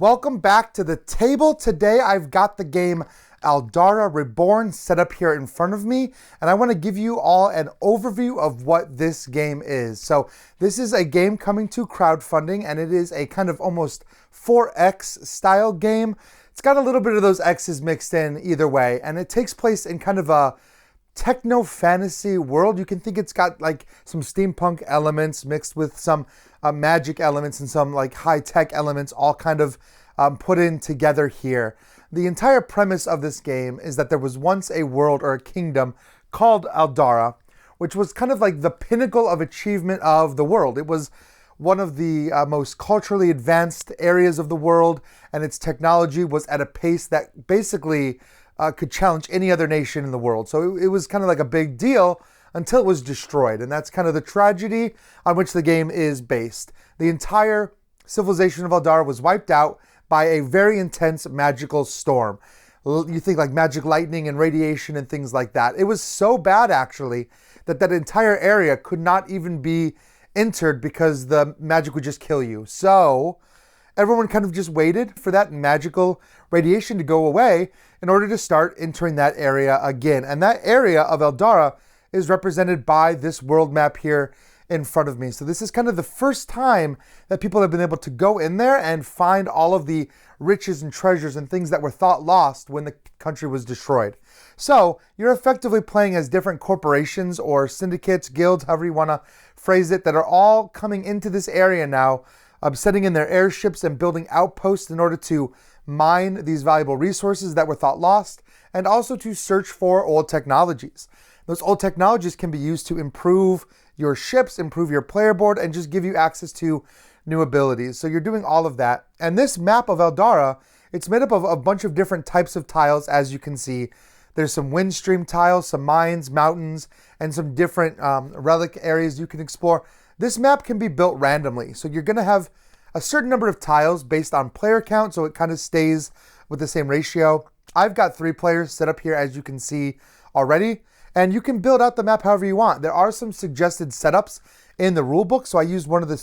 Welcome back to the table. Today I've got the game Aldarra Reborn set up here in front of me, and I want to give you all an overview of what this game is. So this is a game coming to crowdfunding, and it is a kind of almost 4X style game. It's got a little bit of those X's mixed in either way, and it takes place in kind of a techno fantasy world. You can think it's got like some steampunk elements mixed with some magic elements and some like high-tech elements all kind of put in together here. The entire premise of this game is that there was once a world or a kingdom called Aldarra, which was kind of like the pinnacle of achievement of the world. It was one of the most culturally advanced areas of the world, and its technology was at a pace that basically could challenge any other nation in the world. So it was kind of like a big deal until it was destroyed. And that's kind of the tragedy on which the game is based. The entire civilization of Aldarra was wiped out by a very intense magical storm. You think like magic lightning and radiation and things like that. It was so bad actually that that entire area could not even be entered because the magic would just kill you. So everyone kind of just waited for that magical radiation to go away in order to start entering that area again. And that area of Aldarra is represented by this world map here in front of me. So this is kind of the first time that people have been able to go in there and find all of the riches and treasures and things that were thought lost when the country was destroyed. So you're effectively playing as different corporations or syndicates, guilds, however you want to phrase it, that are all coming into this area now, setting in their airships and building outposts in order to mine these valuable resources that were thought lost, and also to search for old technologies. Those old technologies can be used to improve your ships, improve your player board, and just give you access to new abilities. So you're doing all of that. And this map of Aldarra, it's made up of a bunch of different types of tiles, as you can see. There's some windstream tiles, some mines, mountains, and some different relic areas you can explore. This map can be built randomly. So you're going to have a certain number of tiles based on player count, so it kind of stays with the same ratio. I've got 3 players set up here, as you can see already. And you can build out the map however you want. There are some suggested setups in the rulebook, so I used one of the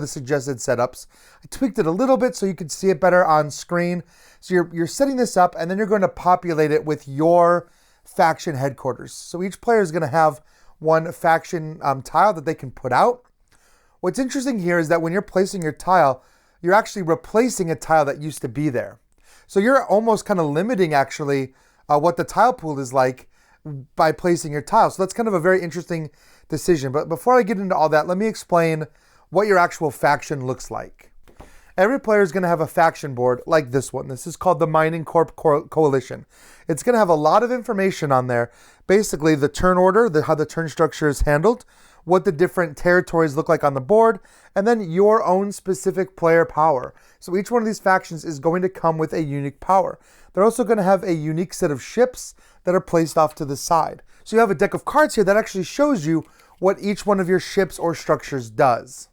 suggested setups. I tweaked it a little bit so you could see it better on screen. So you're setting this up, and then you're going to populate it with your faction headquarters. So each player is going to have one faction tile that they can put out. What's interesting here is that when you're placing your tile, you're actually replacing a tile that used to be there. So you're almost kind of limiting actually what the tile pool is like by placing your tile. So that's kind of a very interesting decision. But before I get into all that, let me explain what your actual faction looks like. Every player is going to have a faction board like this one. This is called the Mining Corp Coalition. It's going to have a lot of information on there. Basically, the turn order, how the turn structure is handled, what the different territories look like on the board, and then your own specific player power. So each one of these factions is going to come with a unique power. They're also going to have a unique set of ships that are placed off to the side. So you have a deck of cards here that actually shows you what each one of your ships or structures does.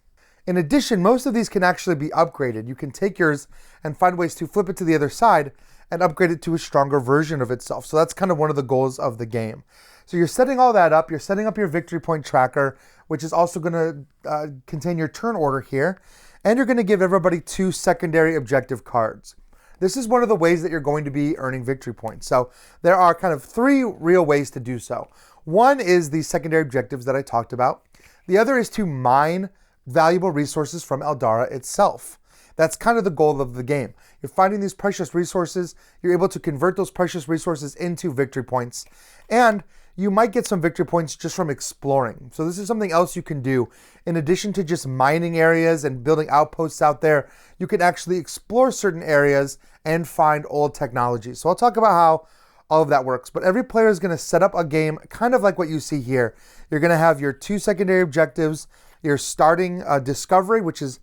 In addition, most of these can actually be upgraded. You can take yours and find ways to flip it to the other side and upgrade it to a stronger version of itself. So that's kind of one of the goals of the game. So you're setting all that up. You're setting up your victory point tracker, which is also going to contain your turn order here. And you're going to give everybody 2 secondary objective cards. This is one of the ways that you're going to be earning victory points. So there are kind of 3 real ways to do so. One is the secondary objectives that I talked about. The other is to mine valuable resources from Aldarra itself. That's kind of the goal of the game. You're finding these precious resources. You're able to convert those precious resources into victory points. And you might get some victory points just from exploring. So this is something else you can do. In addition to just mining areas and building outposts out there, you can actually explore certain areas and find old technology. So I'll talk about how all of that works. But every player is going to set up a game kind of like what you see here. You're going to have your 2 secondary objectives. You're starting a discovery, which is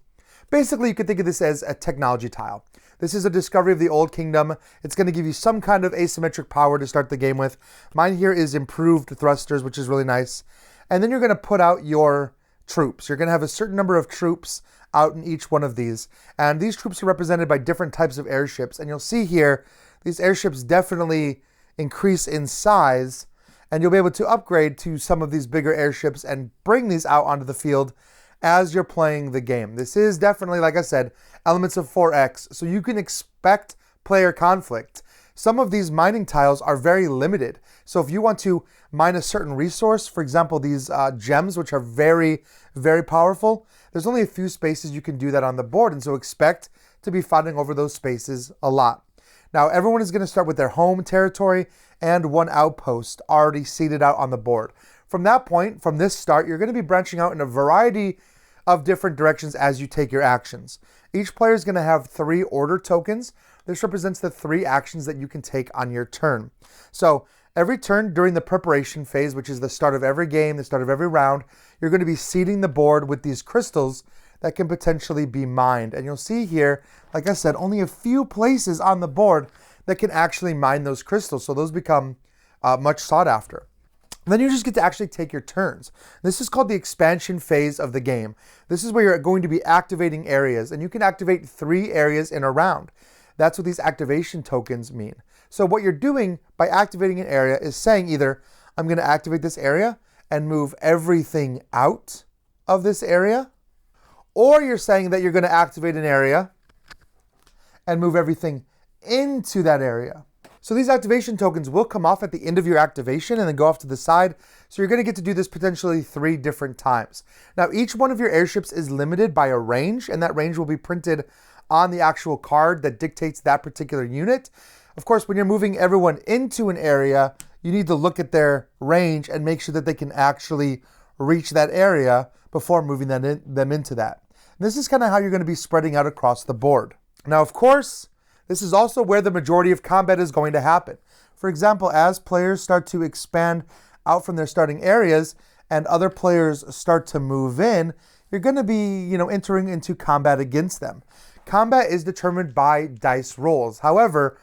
basically, you could think of this as a technology tile. This is a discovery of the old kingdom. It's going to give you some kind of asymmetric power to start the game with. Mine here is improved thrusters, which is really nice. And then you're going to put out your troops. You're going to have a certain number of troops out in each one of these. And these troops are represented by different types of airships. And you'll see here, these airships definitely increase in size. And you'll be able to upgrade to some of these bigger airships and bring these out onto the field as you're playing the game. This is definitely, like I said, elements of 4X, so you can expect player conflict. Some of these mining tiles are very limited. So if you want to mine a certain resource, for example, these gems, which are very, very powerful, there's only a few spaces you can do that on the board, and so expect to be fighting over those spaces a lot. Now, everyone is going to start with their home territory and one outpost already seeded out on the board. From that point, from this start, you're going to be branching out in a variety of different directions as you take your actions. Each player is going to have 3 order tokens. This represents the 3 actions that you can take on your turn. So every turn during the preparation phase, which is the start of every game, the start of every round, you're going to be seeding the board with these crystals that can potentially be mined. And you'll see here, like I said, only a few places on the board that can actually mine those crystals. So those become much sought after. Then you just get to actually take your turns. This is called the expansion phase of the game. This is where you're going to be activating areas, and you can activate 3 areas in a round. That's what these activation tokens mean. So what you're doing by activating an area is saying either, I'm going to activate this area and move everything out of this area, or you're saying that you're going to activate an area and move everything into that area. So these activation tokens will come off at the end of your activation and then go off to the side. So you're going to get to do this potentially 3 different times. Now, each one of your airships is limited by a range, and that range will be printed on the actual card that dictates that particular unit. Of course, when you're moving everyone into an area, you need to look at their range and make sure that they can actually reach that area before moving them into that. And this is kind of how you're going to be spreading out across the board. Now, of course, this is also where the majority of combat is going to happen. For example, as players start to expand out from their starting areas and other players start to move in, you're going to be, entering into combat against them. Combat is determined by dice rolls. However,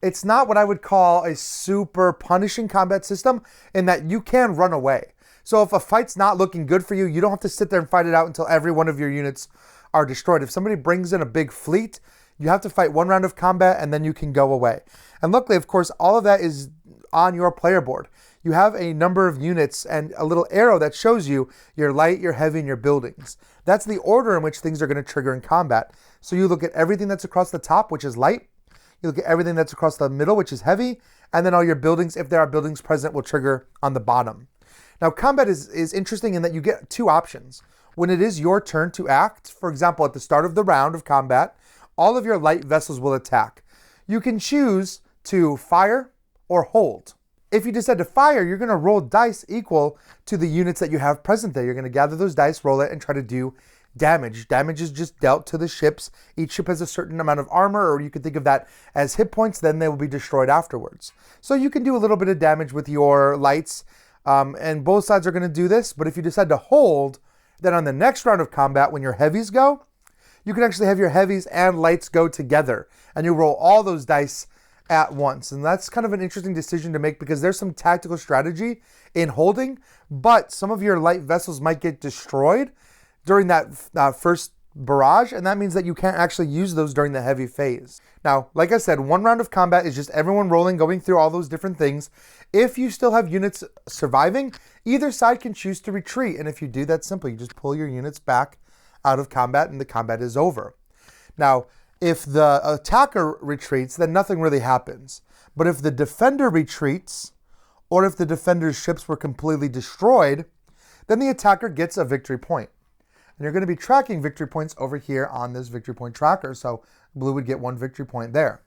it's not what I would call a super punishing combat system in that you can run away. So if a fight's not looking good for you, you don't have to sit there and fight it out until every one of your units are destroyed. If somebody brings in a big fleet, you have to fight 1 round of combat and then you can go away. And luckily, of course, all of that is on your player board. You have a number of units and a little arrow that shows you your light, your heavy, and your buildings. That's the order in which things are going to trigger in combat. So you look at everything that's across the top, which is light. You look at everything that's across the middle, which is heavy. And then all your buildings, if there are buildings present, will trigger on the bottom. Now, combat is interesting in that you get 2 options. When it is your turn to act, for example, at the start of the round of combat, all of your light vessels will attack. You can choose to fire or hold. If you decide to fire, you're going to roll dice equal to the units that you have present there. You're going to gather those dice, roll it, and try to do damage. Damage is just dealt to the ships. Each ship has a certain amount of armor, or you could think of that as hit points, then they will be destroyed afterwards. So you can do a little bit of damage with your lights, and both sides are going to do this. But if you decide to hold, then on the next round of combat, when your heavies go, you can actually have your heavies and lights go together, and you roll all those dice at once. And that's kind of an interesting decision to make because there's some tactical strategy in holding, but some of your light vessels might get destroyed during that first barrage, and that means that you can't actually use those during the heavy phase. Now, like I said, 1 round of combat is just everyone rolling, going through all those different things. If you still have units surviving, either side can choose to retreat, and if you do, that's simple. You just pull your units back out of combat and the combat is over. Now, if the attacker retreats, then nothing really happens. But if the defender retreats, or if the defender's ships were completely destroyed, then the attacker gets a victory point. And you're going to be tracking victory points over here on this victory point tracker. So blue would get 1 victory point there.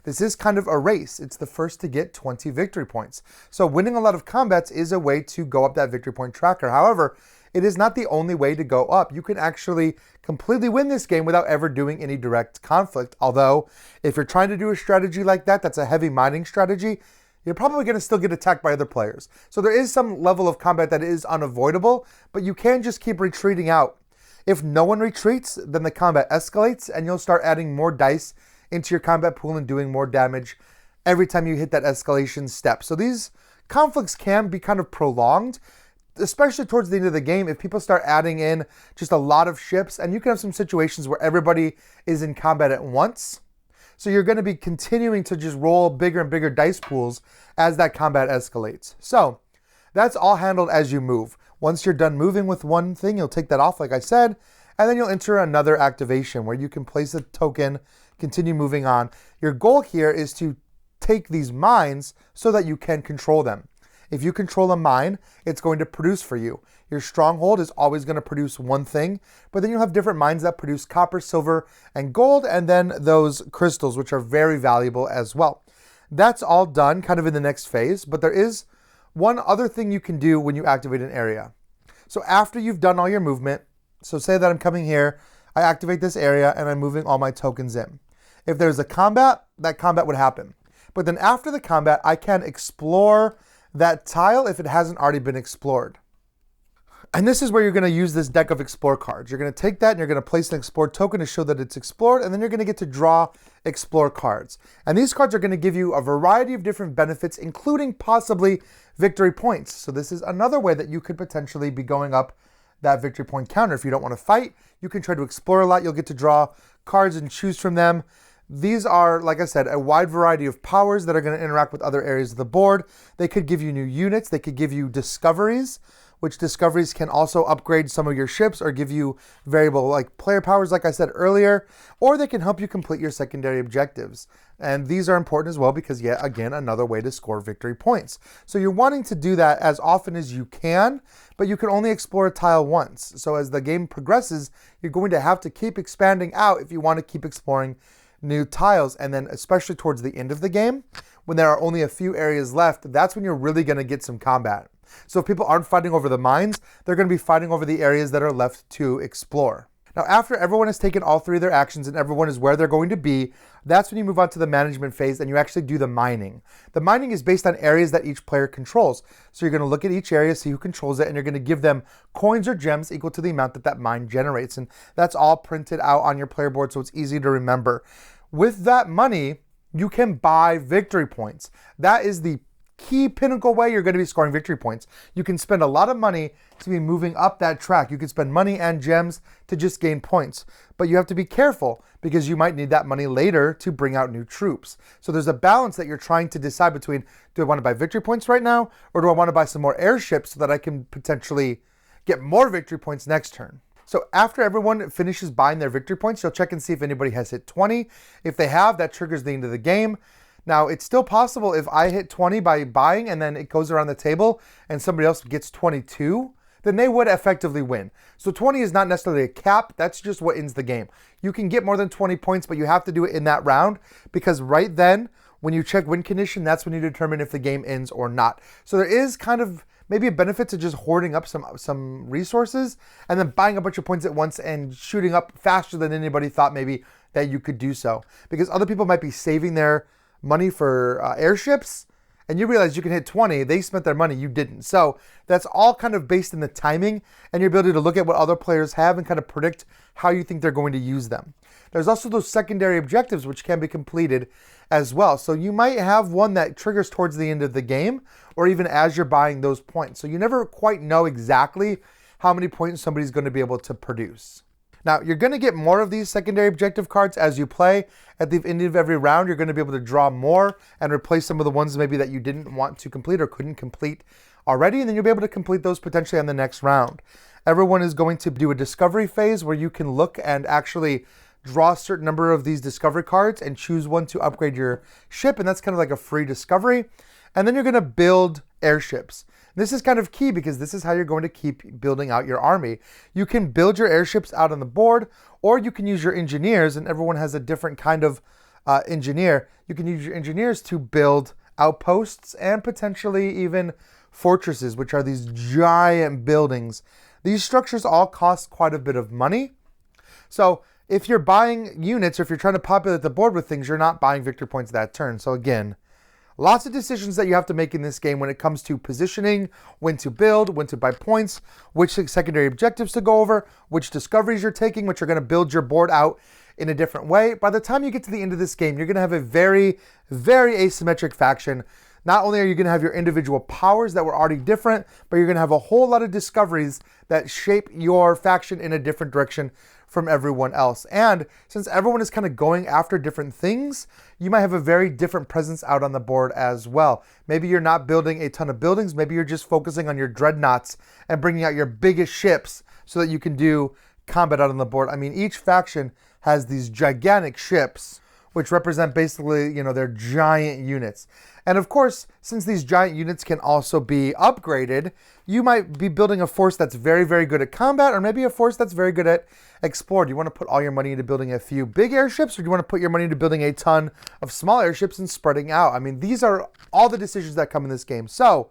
This is kind of a race. It's the first to get 20 victory points. So winning a lot of combats is a way to go up that victory point tracker. However, it is not the only way to go up. You can actually completely win this game without ever doing any direct conflict. Although, if you're trying to do a strategy like that, that's a heavy mining strategy, you're probably going to still get attacked by other players. So there is some level of combat that is unavoidable, but you can just keep retreating out. If no one retreats, then the combat escalates and you'll start adding more dice into your combat pool and doing more damage every time you hit that escalation step. So these conflicts can be kind of prolonged, especially towards the end of the game if people start adding in just a lot of ships, and you can have some situations where everybody is in combat at once. So you're going to be continuing to just roll bigger and bigger dice pools as that combat escalates. So that's all handled as you move. Once you're done moving with one thing, you'll take that off, like I said, and then you'll enter another activation where you can place a token, continue moving on. Your goal here is to take these mines so that you can control them. If you control a mine, it's going to produce for you. Your stronghold is always going to produce one thing, but then you'll have different mines that produce copper, silver, and gold, and then those crystals, which are very valuable as well. That's all done kind of in the next phase, but there is one other thing you can do when you activate an area. So after you've done all your movement, so say that I'm coming here, I activate this area, and I'm moving all my tokens in. If there's a combat, that combat would happen. But then after the combat, I can explore that tile if it hasn't already been explored. And this is where you're going to use this deck of explore cards. You're going to take that and you're going to place an explore token to show that it's explored, and then you're going to get to draw explore cards. And these cards are going to give you a variety of different benefits, including possibly victory points. So this is another way that you could potentially be going up that victory point counter. If you don't want to fight, you can try to explore a lot. You'll get to draw cards and choose from them. These are, like I said, a wide variety of powers that are going to interact with other areas of the board. They could give you new units. They could give you discoveries, which discoveries can also upgrade some of your ships or give you variable like player powers, like I said earlier, or they can help you complete your secondary objectives. And these are important as well because, yet again, another way to score victory points. So you're wanting to do that as often as you can, but you can only explore a tile once. So as the game progresses, you're going to have to keep expanding out if you want to keep exploring new tiles. And then especially towards the end of the game, when there are only a few areas left, that's when you're really going to get some combat. So if people aren't fighting over the mines, they're going to be fighting over the areas that are left to explore. Now, after everyone has taken all three of their actions and everyone is where they're going to be, that's when you move on to the management phase and you actually do the mining. The mining is based on areas that each player controls. So you're going to look at each area, see who controls it, and you're going to give them coins or gems equal to the amount that mine generates. And that's all printed out on your player board, so it's easy to remember. With that money, you can buy victory points. That is the key pinnacle way you're going to be scoring victory points. You can spend a lot of money to be moving up that track. You can spend money and gems to just gain points, but you have to be careful because you might need that money later to bring out new troops. So there's a balance that you're trying to decide between, do I want to buy victory points right now, or do I want to buy some more airships so that I can potentially get more victory points next turn? So after everyone finishes buying their victory points, you'll check and see if anybody has hit 20. If they have, that triggers the end of the game. Now, it's still possible if I hit 20 by buying and then it goes around the table and somebody else gets 22, then they would effectively win. So 20 is not necessarily a cap. That's just what ends the game. You can get more than 20 points, but you have to do it in that round because right then, when you check win condition, that's when you determine if the game ends or not. So there is kind of maybe a benefit to just hoarding up some resources and then buying a bunch of points at once and shooting up faster than anybody thought maybe that you could do so. Because other people might be saving their money for airships, and you realize you can hit 20, they spent their money, you didn't. So that's all kind of based in the timing and your ability to look at what other players have and kind of predict how you think they're going to use them. There's also those secondary objectives which can be completed as well. So you might have one that triggers towards the end of the game or even as you're buying those points. So you never quite know exactly how many points somebody's going to be able to produce. Now, you're going to get more of these secondary objective cards as you play. At the end of every round, you're going to be able to draw more and replace some of the ones maybe that you didn't want to complete or couldn't complete already, and then you'll be able to complete those potentially on the next round. Everyone is going to do a discovery phase where you can look and actually draw a certain number of these discovery cards and choose one to upgrade your ship, and that's kind of like a free discovery. And then you're going to build airships. This is kind of key because this is how you're going to keep building out your army. You can build your airships out on the board, or you can use your engineers, and everyone has a different kind of engineer. You can use your engineers to build outposts and potentially even fortresses, which are these giant buildings. These structures all cost quite a bit of money. So if you're buying units or if you're trying to populate the board with things, you're not buying victory points that turn. So again, lots of decisions that you have to make in this game when it comes to positioning, when to build, when to buy points, which secondary objectives to go over, which discoveries you're taking, which are going to build your board out in a different way. By the time you get to the end of this game, you're going to have a very, very asymmetric faction. Not only are you going to have your individual powers that were already different, but you're going to have a whole lot of discoveries that shape your faction in a different direction from everyone else. And since everyone is kind of going after different things, you might have a very different presence out on the board as well. Maybe you're not building a ton of buildings. Maybe you're just focusing on your dreadnoughts and bringing out your biggest ships so that you can do combat out on the board. I mean, each faction has these gigantic ships, which represent basically, their giant units. And of course, since these giant units can also be upgraded, you might be building a force that's very, very good at combat, or maybe a force that's very good at explore. Do you want to put all your money into building a few big airships, or do you want to put your money into building a ton of small airships and spreading out? I mean, these are all the decisions that come in this game. So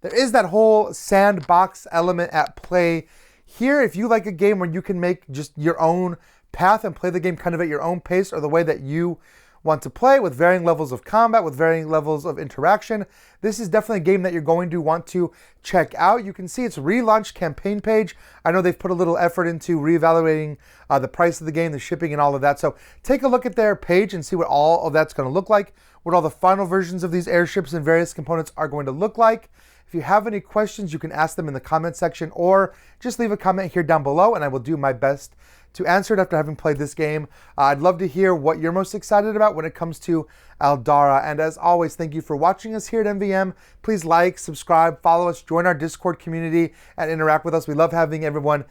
there is that whole sandbox element at play here. If you like a game where you can make just your own path and play the game kind of at your own pace or the way that you want to play, with varying levels of combat, with varying levels of interaction, this is definitely a game that you're going to want to check out. You can see its relaunched campaign page. I know they've put a little effort into reevaluating the price of the game, the shipping, and all of that. So take a look at their page and see what all of that's going to look like, what all the final versions of these airships and various components are going to look like. If you have any questions, you can ask them in the comment section, or just leave a comment here down below and I will do my best to answer it after having played this game. I'd love to hear what you're most excited about when it comes to Aldarra. And as always, thank you for watching us here at MVM. Please like, subscribe, follow us, join our Discord community, and interact with us. We love having everyone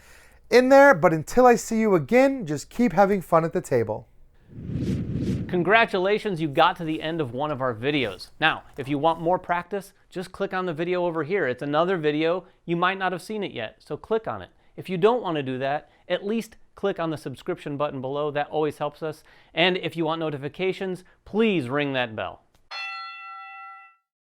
in there. But until I see you again, just keep having fun at the table. Congratulations, you got to the end of one of our videos. Now, if you want more practice, just click on the video over here. It's another video. You might not have seen it yet, so click on it. If you don't want to do that, at least click on the subscription button below. That always helps us. And if you want notifications, please ring that bell.